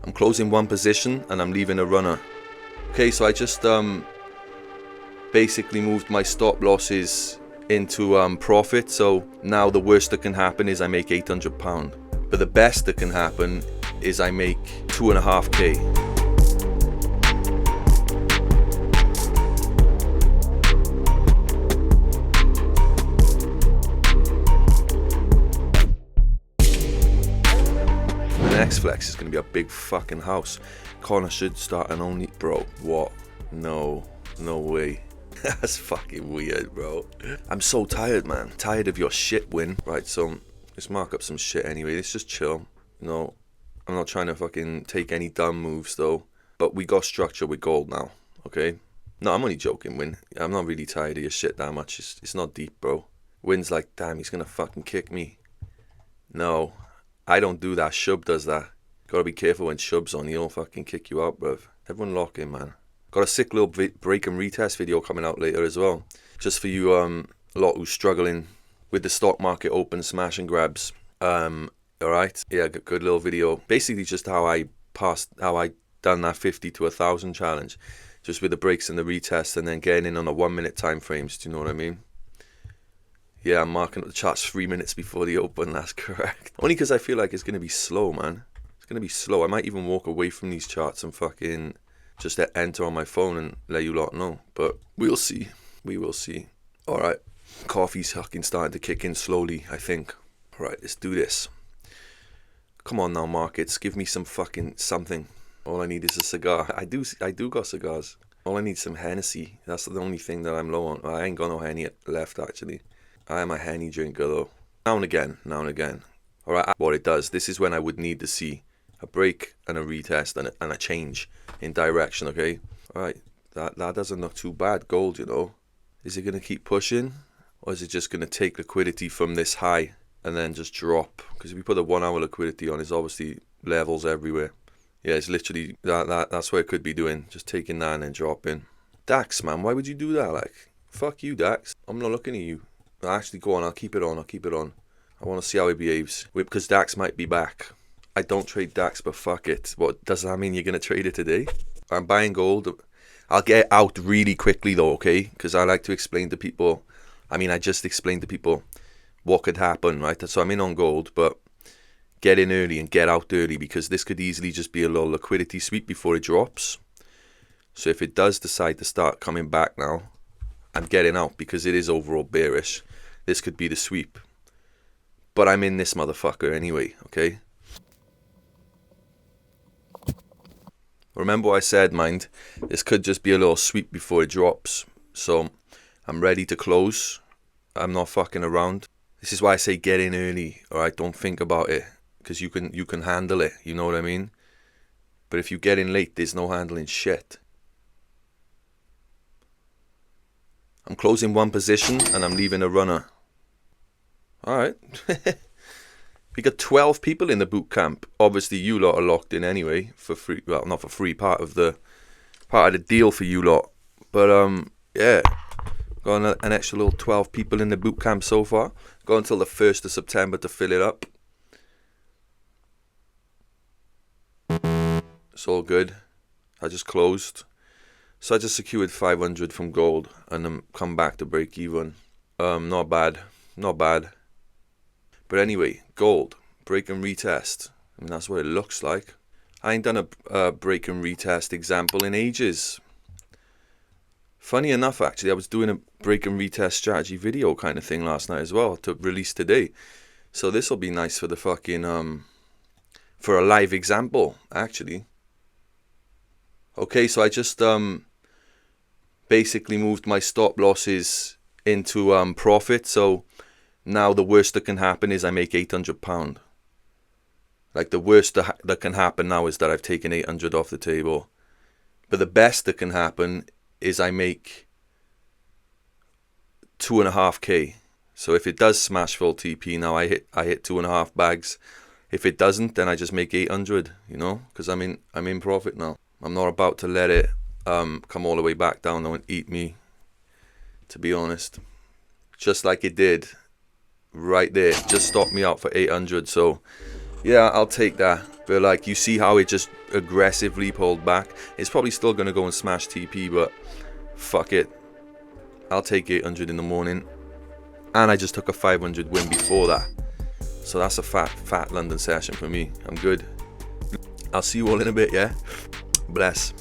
I'm closing one position and I'm leaving a runner. Okay, so I just basically moved my stop losses into profit. So now the worst that can happen is I make £800. But the best that can happen is I make 2.5k. Next flex is going to be a big fucking house. Connor should start an only... Bro, what? No way. That's fucking weird, bro. I'm so tired, man. Tired of your shit win. Right, so let's mark up some shit anyway. Let's just chill. No, I'm not trying to fucking take any dumb moves, though. But we got structure with gold now, okay? No, I'm only joking, Win. I'm not really tired of your shit that much. It's not deep, bro. Win's like, damn, he's going to fucking kick me. No. I don't do that. Shub does that. Gotta be careful when Shub's on. He'll fucking kick you out, bruv. Everyone lock in, man. Got a sick little break and retest video coming out later as well. Just for you lot who's struggling with the stock market open smash and grabs. Alright? Yeah, good little video. Basically just how I done that 50 to 1,000 challenge. Just with the breaks and the retest and then getting in on the 1 minute time frames. Do you know what I mean? Yeah, I'm marking up the charts 3 minutes before the open, that's correct. Only because I feel like it's going to be slow, man. It's going to be slow. I might even walk away from these charts and fucking just hit enter on my phone and let you lot know. But we'll see. We will see. Alright, coffee's fucking starting to kick in slowly, I think. Alright, let's do this. Come on now, markets. Give me some fucking something. All I need is a cigar. I do got cigars. All I need is some Hennessy. That's the only thing that I'm low on. I ain't got no Henny left, actually. I am a Henny drinker though. Now and again. Alright, what it does, this is when I would need to see a break and a retest and a change in direction, okay? Alright, that doesn't look too bad, gold, you know. Is it going to keep pushing? Or is it just going to take liquidity from this high and then just drop? Because if we put a 1 hour liquidity on, it's obviously levels everywhere. Yeah, it's literally, that's what it could be doing. Just taking that and then dropping. DAX, man, why would you do that? Like, fuck you, DAX. I'm not looking at you. Actually, go on, I'll keep it on. I want to see how it behaves. Because DAX might be back. I don't trade DAX, but fuck it. What, does that mean you're going to trade it today? I'm buying gold. I'll get out really quickly though, okay? Because I like to explain to people. I just explained to people what could happen, right? So I'm in on gold, but get in early and get out early because this could easily just be a little liquidity sweep before it drops. So if it does decide to start coming back now, I'm getting out because it is overall bearish. This could be the sweep. But I'm in this motherfucker anyway, okay? Remember what I said, mind. This could just be a little sweep before it drops. So I'm ready to close. I'm not fucking around. This is why I say get in early, alright? Don't think about it. Because you can handle it, you know what I mean? But if you get in late, there's no handling shit. I'm closing one position and I'm leaving a runner. Alright. We got 12 people in the boot camp. Obviously you lot are locked in anyway for free. Well, not for free, part of the deal for you lot. But yeah. Got an extra little 12 people in the boot camp so far. Got until the 1st of September to fill it up. It's all good. I just closed. So I just secured 500 from gold and then come back to break even. Not bad. But anyway, gold, break and retest. That's what it looks like. I ain't done a break and retest example in ages. Funny enough, actually, I was doing a break and retest strategy video kind of thing last night as well to release today. So this will be nice for the fucking, for a live example, actually. Okay, so I just basically moved my stop losses into profit. So now the worst that can happen is I make £800. Like the worst that can happen now is that I've taken 800 off the table. But the best that can happen is I make 2.5k. So if it does smash full TP now, I hit 2.5 bags. If it doesn't, then I just make 800, you know, because I'm in profit now. I'm not about to let it come all the way back down and eat me, to be honest. Just like it did right there, just stopped me out for 800. So Yeah, I'll take that. But like, you see how it just aggressively pulled back. It's probably still gonna go and smash TP, but fuck it. I'll take 800 in the morning. And I just took a 500 win before that. So that's a fat London session for me. I'm good. I'll see you all in a bit, yeah? Bless.